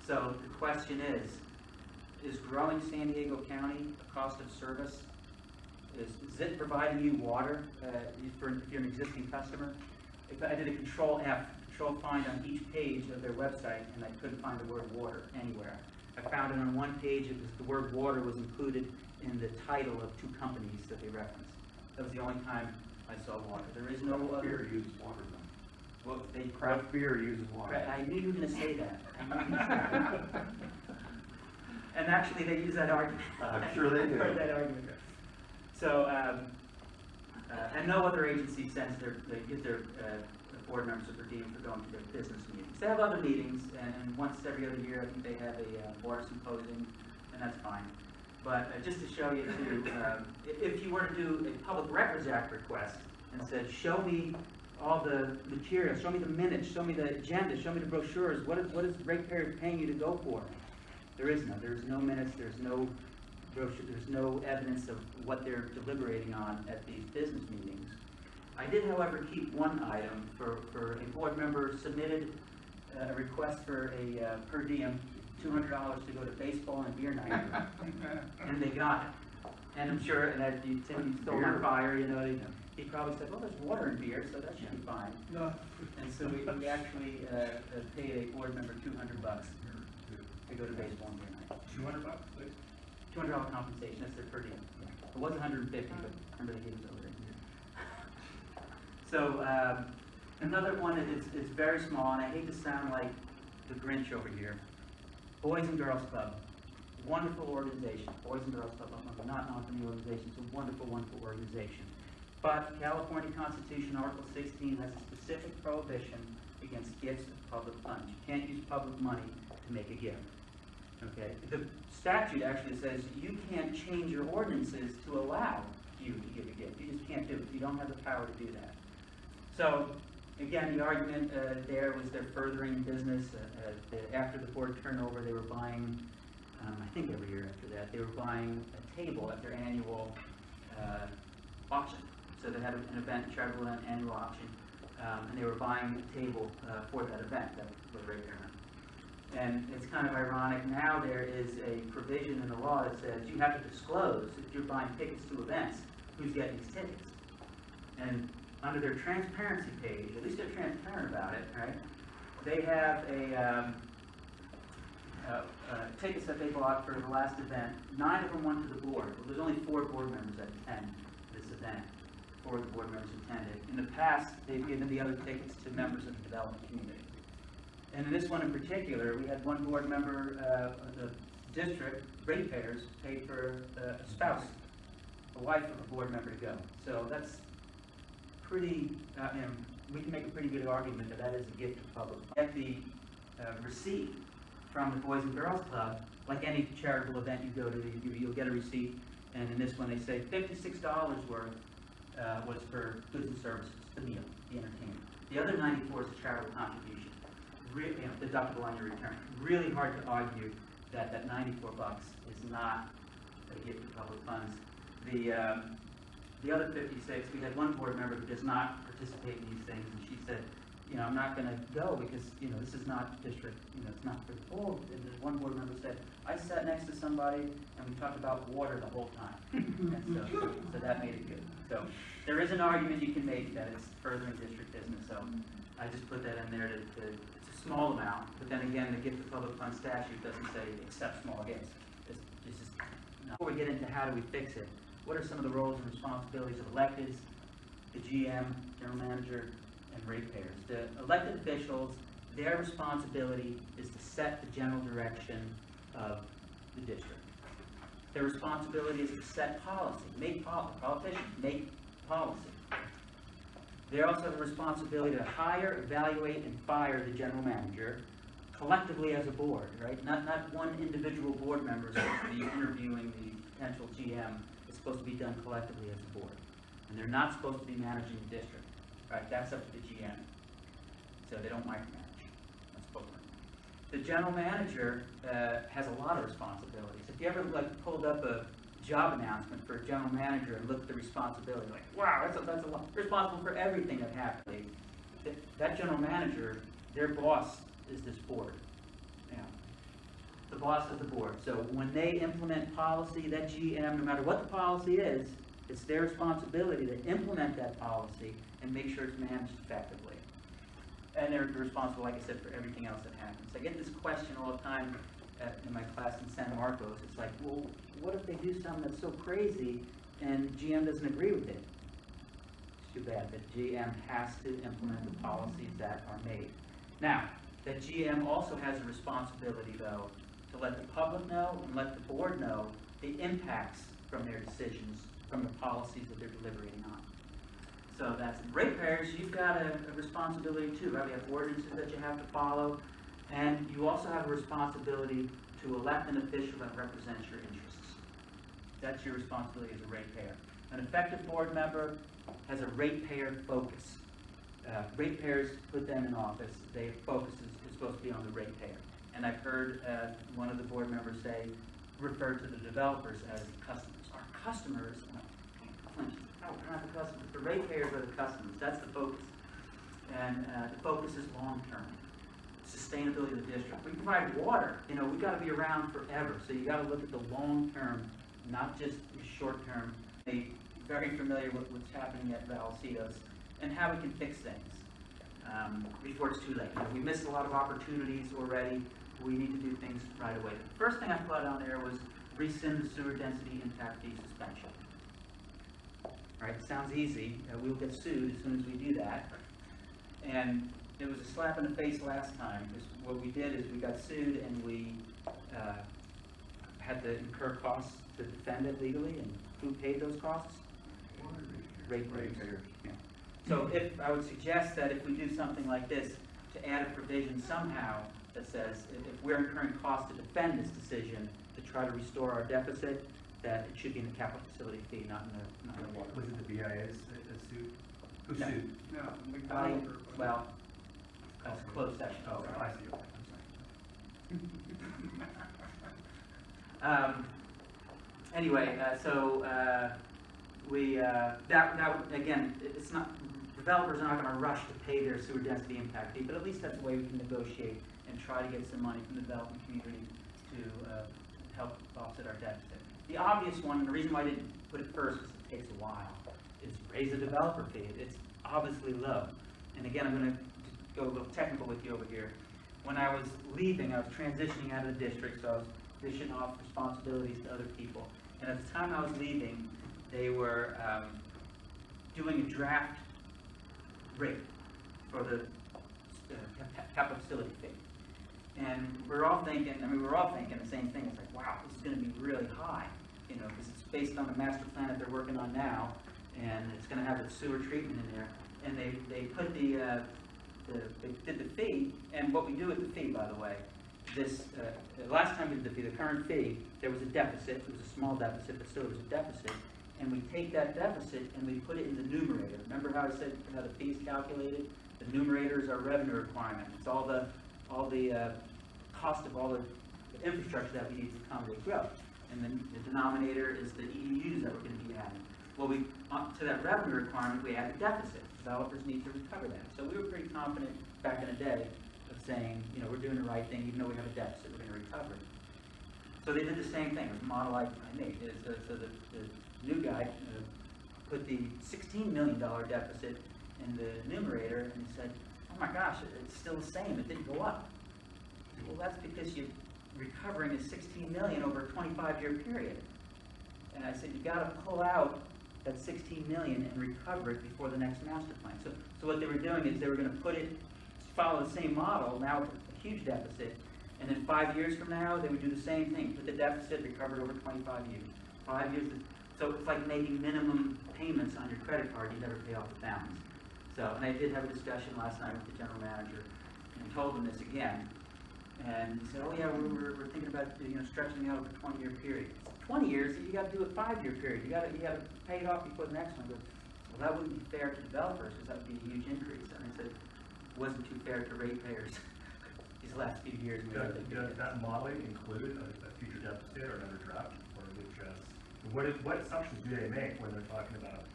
So the question is growing San Diego County a cost of service? Is it providing you water if you're an existing customer? If I did a control find on each page of their website, and I couldn't find the word water anywhere. I found it on one page, the word water was included in the title of 2 companies that they referenced. That was the only time I saw water. There is no other. Beer uses water, though. Well, Craft beer uses water. I knew you were going to say that. And actually, they use that argument. I'm sure they do. I've heard that argument. So, and no other agency gives their board members a per diem for going to their business meetings. They have other meetings, and once every other year, I think they have a water symposium, and that's fine. But just to show you, too, if you were to do a Public Records Act request and said, show me all the material, show me the minutes, show me the agenda, show me the brochures, what is ratepayers paying you to go for? There's no minutes, there's no brochure, there's no evidence of what they're deliberating on at these business meetings. I did, however, keep one item for a board member submitted a request for a per diem, $200 to go to baseball and beer night, and they got it. And I'm sure that Tim, you stole my fire, you know, he probably said, well, there's water in beer, so that should be fine. No. And so we actually paid a board member $200 to go to baseball and beer night. $200, please. $200 compensation, that's their per diem. It was $150, but remember they gave us over it. So another one is very small, and I hate to sound like the Grinch over here. Boys and Girls Club, wonderful organization. Boys and Girls Club, not an company organization, it's a wonderful, wonderful organization. But California Constitution, Article 16, has a specific prohibition against gifts of public funds. You can't use public money to make a gift. Okay? The statute actually says you can't change your ordinances to allow you to give a gift. You just can't do it. You don't have the power to do that. So, again, the argument there was they're furthering business. After the board turnover, they were buying, I think every year after that, they were buying a table at their annual auction. So they had an event, a charitable annual auction, and they were buying a table for that event. That was right there. And it's kind of ironic, now there is a provision in the law that says you have to disclose, if you're buying tickets to events, who's getting these tickets. And under their transparency page, at least they're transparent about it, right? They have tickets that they bought for the last event. 9 of them went to the board. Well, there's only 4 board members that attend this event. 4 of the board members attended. In the past, they've given the other tickets to members of the development community. And in this one in particular, we had one board member, the district, ratepayers, paid for a spouse, a wife of a board member to go. So that's pretty, we can make a pretty good argument that that is a gift to public. Get the receipt from the Boys and Girls Club, like any charitable event you go to, you'll get a receipt, and in this one they say $56 worth was for goods and services, the meal, the entertainment. The other 94 is a charitable contribution, deductible on your return. Really hard to argue that that $94 is not a gift to public funds. The other 56, we had one board member who does not participate in these things, and she said, I'm not going to go because, this is not district, it's not for the board. And one board member said, I sat next to somebody and we talked about water the whole time. And so that made it good. So there is an argument you can make that it's furthering district business. So I just put that in there it's a small amount, but then again, the gift to public fund statute doesn't say accept small gifts. It's just, before we get into how do we fix it, what are some of the roles and responsibilities of electeds, the GM, general manager, and ratepayers? The elected officials, their responsibility is to set the general direction of the district. Their responsibility is to set policy, politicians make policy. They also have a responsibility to hire, evaluate, and fire the general manager collectively as a board, right? Not one individual board member is supposed to be interviewing the potential GM. It's supposed to be done collectively as a board. And they're not supposed to be managing the district, right? That's up to the GM. So they don't micromanage. That's supposed to. The general manager has a lot of responsibilities. If you ever pulled up a job announcement for a general manager and looked at the responsibility, like, wow, that's a lot. They're responsible for everything that happens. That general manager, their boss is this board. The boss of the board. So when they implement policy, that GM, no matter what the policy is, it's their responsibility to implement that policy and make sure it's managed effectively. And they're responsible, like I said, for everything else that happens. I get this question all the time in my class in San Marcos. It's like, well, what if they do something that's so crazy and GM doesn't agree with it? It's too bad. The GM has to implement the policies that are made. Now, that GM also has a responsibility, though, to let the public know and let the board know the impacts from their decisions, from the policies that they're deliberating on. So that's ratepayers, you've got a responsibility too, right? We have ordinances that you have to follow, and you also have a responsibility to elect an official that represents your interests. That's your responsibility as a ratepayer. An effective board member has a ratepayer focus. ratepayers put them in office, their focus is supposed to be on the ratepayer. And I've heard one of the board members refer to the developers as customers. Our customers, no, we're not the customers. The ratepayers are the customers. That's the focus. And the focus is long-term. Sustainability of the district. We provide water. You know, we've got to be around forever. So you got to look at the long-term, not just the short-term. They're very familiar with what's happening at Valicitos and how we can fix things before it's too late. You know, we missed a lot of opportunities already. We need to do things right away. The first thing I put on there was rescind the sewer density impact fee suspension. All right, sounds easy. We'll get sued as soon as we do that. And it was a slap in the face last time, because what we did is we got sued and we had to incur costs to defend it legally, and who paid those costs? Ratepayers. Yeah. So I would suggest that if we do something like this, to add a provision somehow that says if we're incurring costs to defend this decision to try to restore our deficit, that it should be in the capital facility fee, not in the water. Was it the BIA's suit? Who No. sued? No, Well, that's a closed session. Oh, Sorry. I see, okay, I'm sorry. Anyway, again, it's not, developers are not gonna rush to pay their sewer density impact fee, but at least that's a way we can negotiate and try to get some money from the development community to help offset our deficit. The obvious one, and the reason why I didn't put it first, because it takes a while, is raise the developer fee. It's obviously low. And again, I'm gonna go a little technical with you over here. When I was leaving, I was transitioning out of the district, so I was dishing off responsibilities to other people. And at the time I was leaving, they were doing a draft rate for the capital facility fee. And we're all thinking the same thing. It's like, wow, this is going to be really high, you know, because it's based on the master plan that they're working on now, and it's going to have the sewer treatment in there. And they put they did the fee, and what we do with the fee, by the way, last time we did the fee, the current fee, there was a deficit. It was a small deficit, but still there was a deficit. And we take that deficit and we put it in the numerator. Remember how I said how the fee is calculated? The numerator is our revenue requirement. It's all the cost of all the infrastructure that we need to accommodate growth. And then the denominator is the EUs that we're going to be adding. Well, to that revenue requirement, we add a deficit. Developers need to recover that. So we were pretty confident back in the day of saying, you know, we're doing the right thing, even though we have a deficit, we're going to recover it. So they did the same thing. It was a model I made. So the new guy put the $16 million deficit in the numerator, and he said, oh my gosh, it's still the same. It didn't go up. I said, well, that's because you're recovering a $16 million over a 25-year period. And I said, you got to pull out that $16 million and recover it before the next master plan. So what they were doing is they were going to follow the same model, now with a huge deficit, and then 5 years from now, they would do the same thing, put the deficit recovered over 25 years. 5 years, so it's like making minimum payments on your credit card, you never pay off the balance. So, and I did have a discussion last night with the general manager, and told him this again, and he said, oh yeah, we're thinking about, you know, stretching it out over a 20-year period. 20 years, you got to do a 5-year period. You got to pay it off before the next one. But, well, that wouldn't be fair to developers because that would be a huge increase. And I said, it wasn't too fair to ratepayers these last few years. Does that modeling include a future deficit or another draft, or is it just what assumptions do they make when they're talking about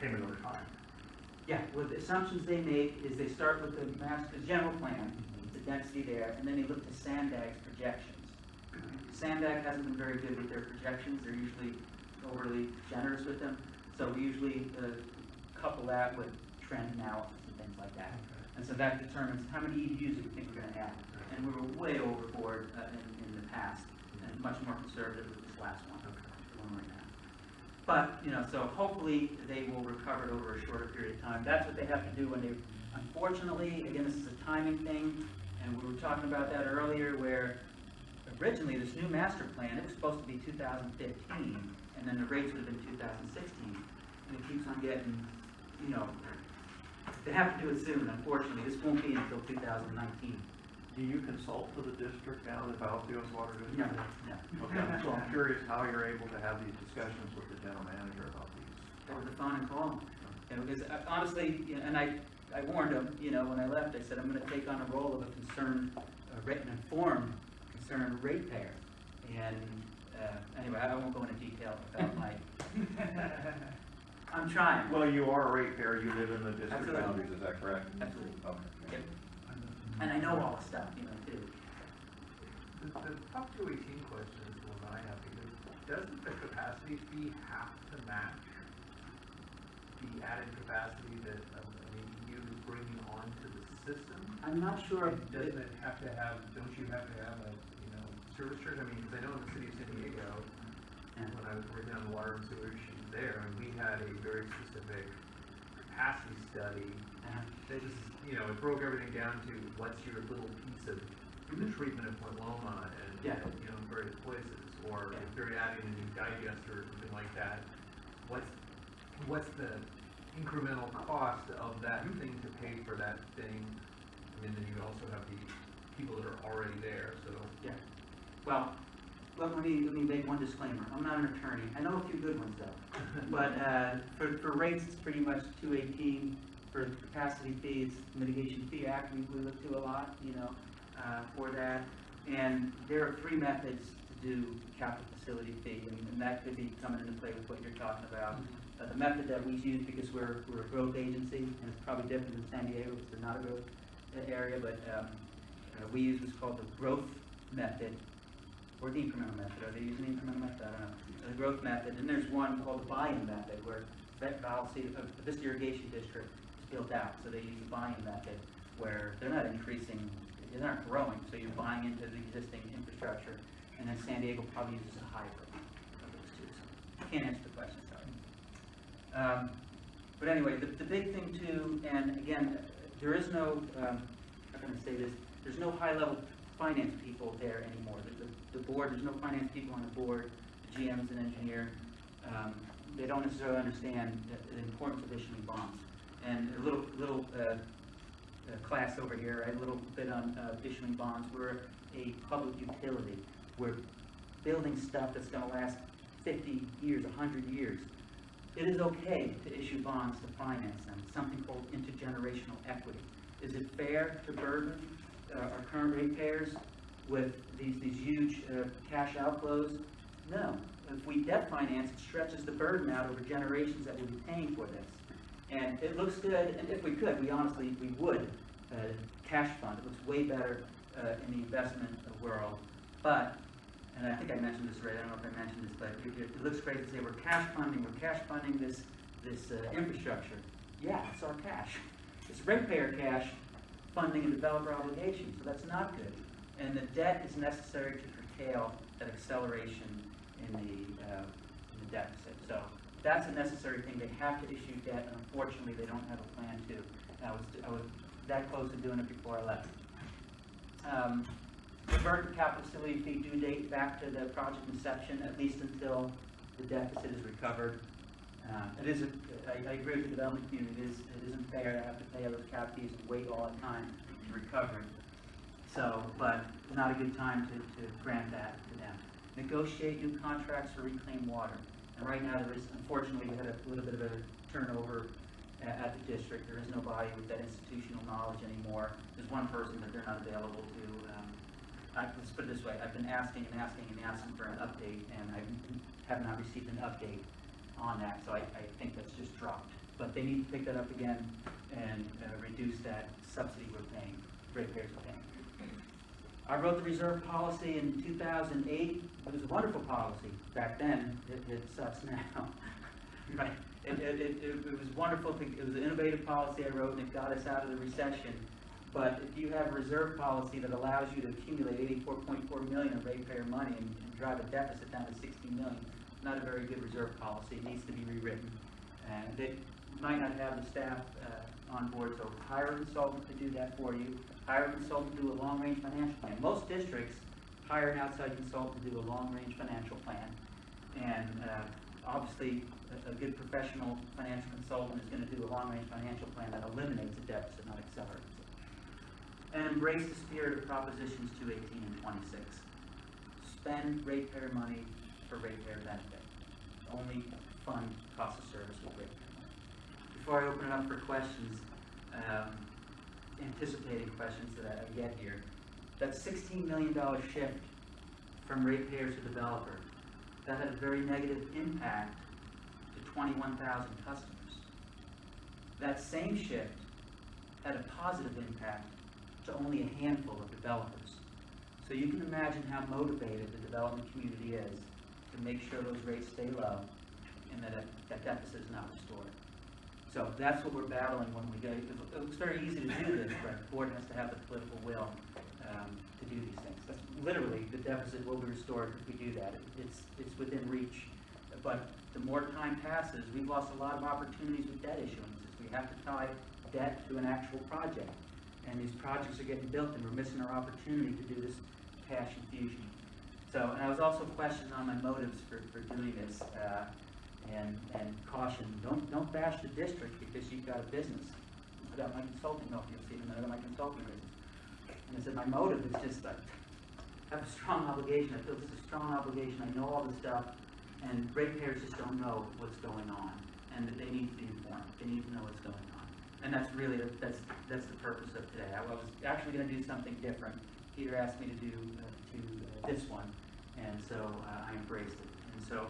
payment over time? Yeah, well, the assumptions they make is they start with the general plan, the density there, and then they look to Sandag's projections. Sandag hasn't been very good with their projections. They're usually overly generous with them. So we usually couple that with trend analysis and things like that. And so that determines how many EDUs we think we're going to have. And we were way overboard in the past, and much more conservative with this last one, the one right now. But, you know, so hopefully they will recover it over a shorter period of time. That's what they have to do when they, unfortunately, again, this is a timing thing, and we were talking about that earlier where originally this new master plan, it was supposed to be 2015, and then the rates would have been 2016. And it keeps on getting, you know, they have to do it soon, unfortunately. This won't be until 2019. Do you consult with the district down at Valicitos Water District? No. Okay, so I'm curious how you're able to have these discussions with the general manager about these. Over the phone and call them. You know, because honestly, you know, and I warned him, you know, when I left, I said, I'm gonna take on a role of a concerned, an informed, concerned ratepayer. And, anyway, I won't go into detail about my, I'm trying. Well, you are a ratepayer, you live in the district Absolutely. boundaries, is that correct? Absolutely. Okay. Yep. And I know all the stuff, you know, too. The top 218 question is the one I have, because doesn't the capacity fee have to match the added capacity that you bringing onto the system? I'm not sure. And doesn't it have to have, don't you have to have a, service charge? I mean, because I know in the city of San Diego, when I was working on the water and sewer issues there, and we had a very specific capacity study that just, it broke everything down to what's your little piece of the treatment of Point Loma and, various places, or if they're adding a new digester or something like that, what's the incremental cost of that thing to pay for that thing? And then you also have the people that are already there, so. Yeah. Well, let me make one disclaimer. I'm not an attorney. I know a few good ones though. But for rates, it's pretty much 218. For capacity fee, it's Mitigation Fee Act. We look to a lot, for that. And there are 3 methods to do capital facility fee, and that could be coming into play with what you're talking about. The method that we use, because we're a growth agency, and it's probably different in San Diego because they're not a growth area, but we use what's called the growth method, or the incremental method. Are they using the incremental method? I don't know. The growth method, and there's one called the buy-in method, where that policy of this irrigation district is built out, so they use the buy-in method, where they're not increasing, they're not growing, so you're buying into the existing infrastructure, and then San Diego probably uses a hybrid of those two, so I can't answer the question, sorry. But anyway, the big thing too, and again, there is no, how can I say this, there's no high-level finance people there anymore. The board, there's no finance people on the board, the GM's an engineer. They don't necessarily understand the importance of issuing bonds. And a little class over here, a little bit on issuing bonds. We're a public utility. We're building stuff that's going to last 50 years, 100 years. It is okay to issue bonds to finance them, something called intergenerational equity. Is it fair to burden our current ratepayers with these huge cash outflows? No. If we debt finance, it stretches the burden out over generations that will be paying for this. And it looks good, and if we could, we would cash fund. It looks way better in the investment world. But, and I think I mentioned this already, I don't know if I mentioned this, but it looks great to say we're cash funding this infrastructure. Yeah, it's our cash. It's ratepayer cash funding a developer obligation, so that's not good. And the debt is necessary to curtail that acceleration in the deficit. So that's a necessary thing. They have to issue debt, and unfortunately, they don't have a plan to. I was that close to doing it before I left. Revert the capital facility fee due date back to the project inception, at least until the deficit is recovered. I agree with the development community. It isn't fair to have to pay all those cap fees and wait all that time to recover it. So, but not a good time to grant that to them. Negotiate new contracts for reclaimed water. And right now there is, unfortunately, we had a little bit of a turnover at the district. There is nobody with that institutional knowledge anymore. There's one person that they're not available to. Let's put it this way, I've been asking for an update, and I have not received an update on that, so I think that's just dropped. But they need to pick that up again and reduce that subsidy we're paying, ratepayers are paying. I wrote the reserve policy in 2008. It was a wonderful policy back then. It sucks now. Right? It was wonderful. It was an innovative policy I wrote, and it got us out of the recession. But if you have a reserve policy that allows you to accumulate $84.4 million of ratepayer money and drive a deficit down to $60 million, not a very good reserve policy. It needs to be rewritten. And they might not have the staff on board, so hire a consultant to do that for you. Hire a consultant to do a long-range financial plan. Most districts hire an outside consultant to do a long-range financial plan. And obviously, a good professional financial consultant is going to do a long-range financial plan that eliminates a deficit, not accelerates it. And embrace the spirit of Propositions 218 and 26. Spend ratepayer money for ratepayer benefit. Only fund cost of service with ratepayer money. Before I open it up for questions, anticipating questions that I get here. That $16 million shift from ratepayers to developer, that had a very negative impact to 21,000 customers. That same shift had a positive impact to only a handful of developers. So you can imagine how motivated the development community is to make sure those rates stay low and that deficit is not restored. So that's what we're battling when we go. It's very easy to do this, but the board has to have the political will to do these things. That's literally, the deficit will be restored if we do that. It's within reach. But the more time passes, we've lost a lot of opportunities with debt issuances. We have to tie debt to an actual project. And these projects are getting built and we're missing our opportunity to do this cash infusion. So, and I was also questioned on my motives for doing this, and caution, don't bash the district because you've got a business. I got my consulting, you'll see in a minute, I got my consulting business. And I said, my motive is just that I have a strong obligation. I feel this is a strong obligation. I know all this stuff, and ratepayers just don't know what's going on, and that they need to be informed. They need to know what's going on, and that's really that's the purpose of today. I was actually going to do something different. Peter asked me to do this one, and so I embraced it. And so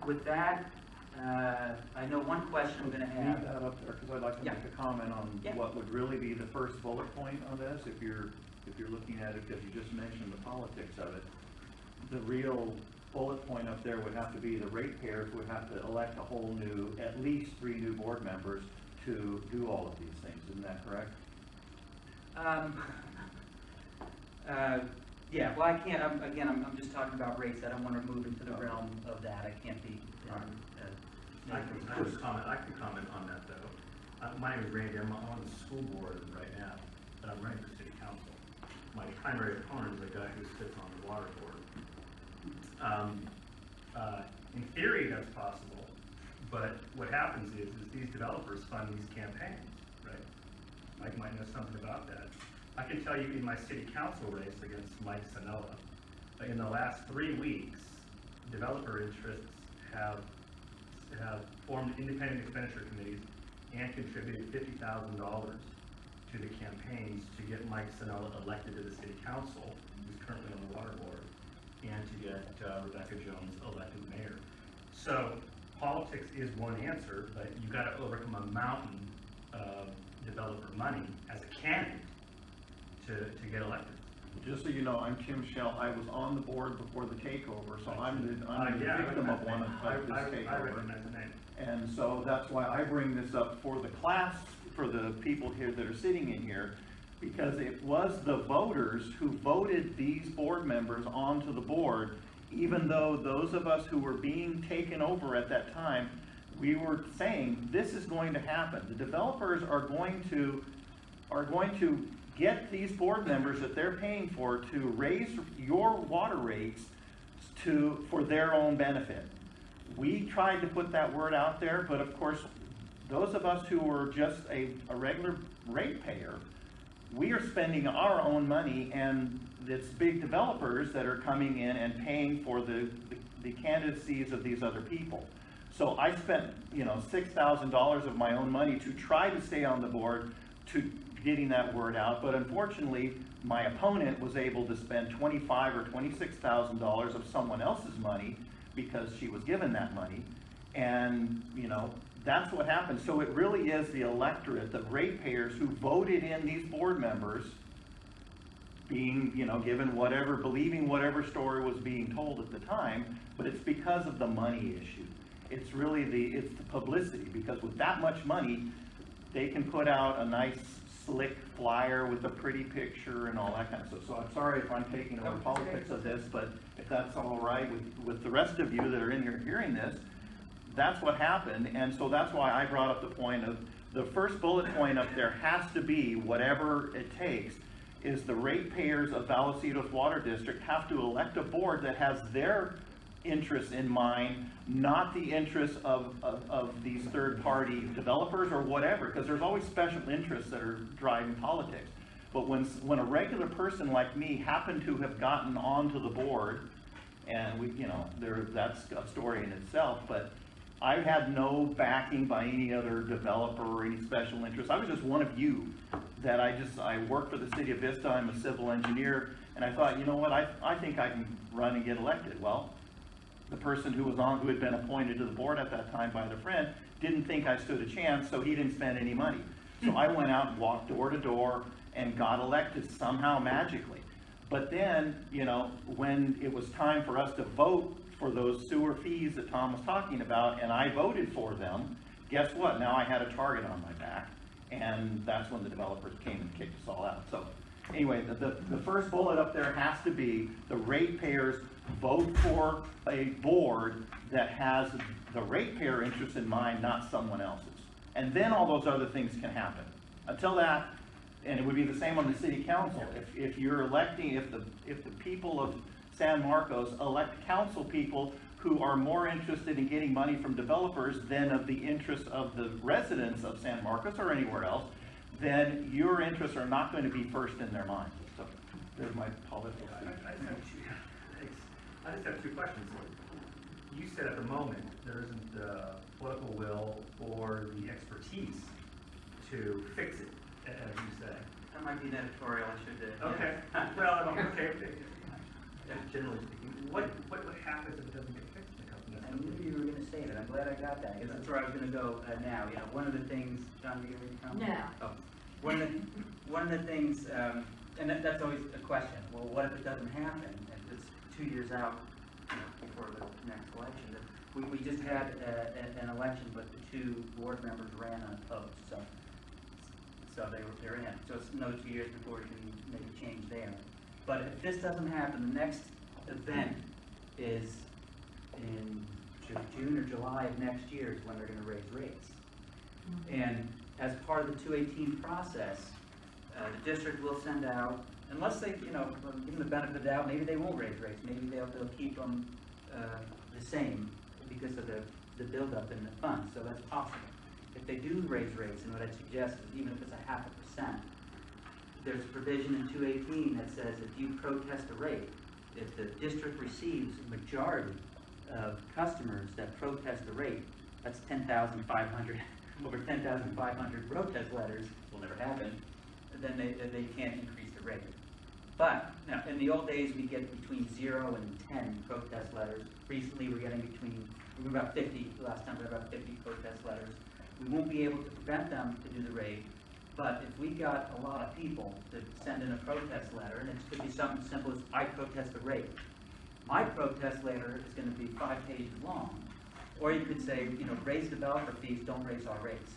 with that, I know one question I'm going to have. Leave that up there, because I'd like to make a comment on what would really be the first bullet point on this, if you're looking at it, because you just mentioned the politics of it. The real bullet point up there would have to be the ratepayers would have to elect a whole new, at least 3 new board members to do all of these things. Isn't that correct? Yeah, well, I can't, I'm just talking about rates. I don't want to move into the realm of that. I can't be. I can comment on that though. My name is Randy. I'm on the school board right now, and I'm running for city council. My primary opponent is a guy who sits on the water board. In theory, that's possible, but what happens is these developers fund these campaigns, right? Mike might know something about that. I can tell you in my city council race against Mike Sanella, in the last 3 weeks, developer interests have formed independent expenditure committees and contributed $50,000 to the campaigns to get Mike Sanella elected to the city council, who's currently on the water board, and to get Rebecca Jones elected mayor. So politics is one answer, but you've got to overcome a mountain of developer money as a candidate to get elected. Just so you know, I'm Tim Shell. I was on the board before the takeover, so I'm the victim of one of this takeover. I recognize the name. And so that's why I bring this up for the class, for the people here that are sitting in here, because it was the voters who voted these board members onto the board, even though those of us who were being taken over at that time, we were saying this is going to happen. The developers are going to get these board members that they're paying for to raise your water rates for their own benefit. We tried to put that word out there, but of course, those of us who were just a regular ratepayer, we are spending our own money, and it's big developers that are coming in and paying for the candidacies of these other people. So I spent, $6,000 of my own money to try to stay on the board, to getting that word out, but unfortunately, my opponent was able to spend $25,000 or $26,000 of someone else's money because she was given that money, and that's what happened. So it really is the electorate, the ratepayers who voted in these board members, being given believing whatever story was being told at the time, but it's because of the money issue. It's really it's the publicity, because with that much money, they can put out a nice slick flyer with a pretty picture and all that kind of stuff. So I'm sorry if I'm taking over politics of this, but if that's all right with the rest of you that are in here hearing this, that's what happened. And so that's why I brought up the point of the first bullet point up there has to be, whatever it takes, is the ratepayers of Vallecito's Water District have to elect a board that has their interests in mind, not the interests of these third-party developers or whatever, because there's always special interests that are driving politics. But when a regular person like me happened to have gotten onto the board, and that's a story in itself, but I had no backing by any other developer or any special interest. I was just one of you that I work for the city of Vista. I'm a civil engineer, and I thought, you know what, I think I can run and get elected. Well, the person who had been appointed to the board at that time by the friend, didn't think I stood a chance, so he didn't spend any money. So I went out and walked door to door and got elected somehow magically. But then, you know, when it was time for us to vote for those sewer fees that Tom was talking about, and I voted for them, guess what? Now I had a target on my back, and that's when the developers came and kicked us all out. So anyway, the first bullet up there has to be the ratepayers vote for a board that has the ratepayer interest in mind, not someone else's. And then all those other things can happen. Until that, and it would be the same on the city council. If you're electing, if the people of San Marcos elect council people who are more interested in getting money from developers than of the interests of the residents of San Marcos or anywhere else, then your interests are not going to be first in their mind. So there's my political speech. I just have two questions. You said at the moment there isn't the political will or the expertise to fix it, as you say. That might be an editorial, I should do. Okay. Well, okay. Generally speaking, what happens if it doesn't get fixed in a couple I minutes? knew you were gonna say that, I'm glad I got that, because that's where I was gonna go now, you know, one of the things, John, you gonna comment? No. Oh, one of the things, and that's always a question, well, what if it doesn't happen, if it's 2 years out, you know, before the next election? We just had an election, but the 2 board members ran unopposed, so they're in, so it's another 2 years before we can make a change there. But if this doesn't happen, the next event is in June or July of next year is when they're gonna raise rates. And as part of the 218 process, the district will send out, unless they, you know, give them the benefit of the doubt, maybe they won't raise rates, maybe they'll keep them the same because of the buildup in the funds, so that's possible. If they do raise rates, and what I'd suggest is even if it's 0.5%, there's a provision in 218 that says if you protest a rate, if the district receives a majority of customers that protest the rate, that's 10,500, over 10,500 protest letters, will never happen, then they can't increase the rate. But, now, in the old days, we get between 0 and 10 protest letters. Recently, we're getting about 50, last time we were about 50 protest letters. We won't be able to prevent them to do the rate, but if we got a lot of people to send in a protest letter, and it could be something simple as, I protest the rate. My protest letter is gonna be 5 pages long. Or you could say, you know, raise developer fees, don't raise our rates.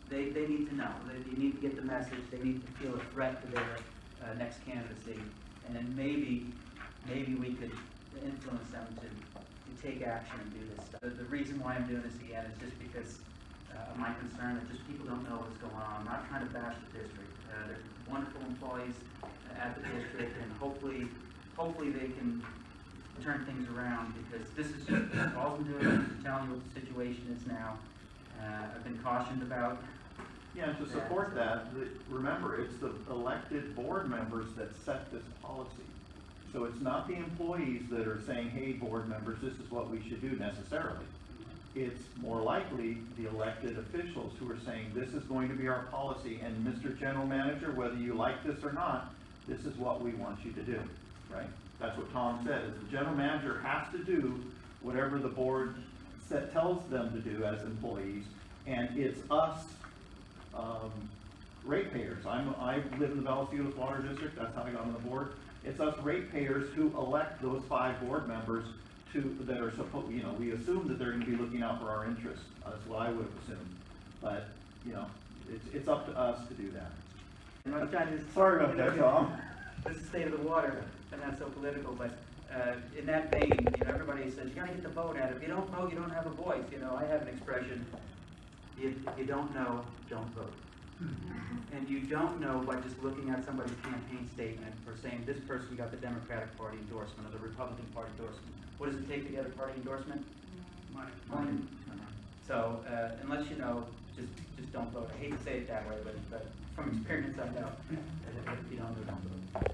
They need to know, they need to get the message, they need to feel a threat to their next candidacy, and then maybe we could influence them to take action and do this stuff. The reason why I'm doing this again is just because of my concern that just people don't know what's going on. I'm not trying to bash the district. They're wonderful employees at the district, and hopefully they can turn things around, because this is just, all I'm doing is telling you what the situation is now. I've been cautioned about. Yeah, and to support that, remember, it's the elected board members that set this policy. So it's not the employees that are saying, hey, board members, this is what we should do necessarily. It's more likely the elected officials who are saying, this is going to be our policy, and Mr. General Manager, whether you like this or not, this is what we want you to do, right? That's what Tom said, is the general manager has to do whatever the board tells them to do as employees, and it's us, ratepayers. I live in the Vallecillos Water District, that's how I got on the board. It's us ratepayers who elect those 5 board members that are supposed, you know, we assume that they're gonna be looking out for our interests. That's what I would have assumed. But, you know, it's up to us to do that. And I'm trying to, Sorry about that, Tom. this is the state of the water, and not so political, but in that vein, you know, everybody says, you gotta get the vote out. If you don't vote, you don't have a voice. You know, I have an expression, if you don't know, don't vote. And you don't know by just looking at somebody's campaign statement or saying, this person got the Democratic Party endorsement or the Republican Party endorsement. What does it take to get a party endorsement? Money. So, unless you know, just don't vote. I hate to say it that way, but from experience I know, if you don't know, don't vote.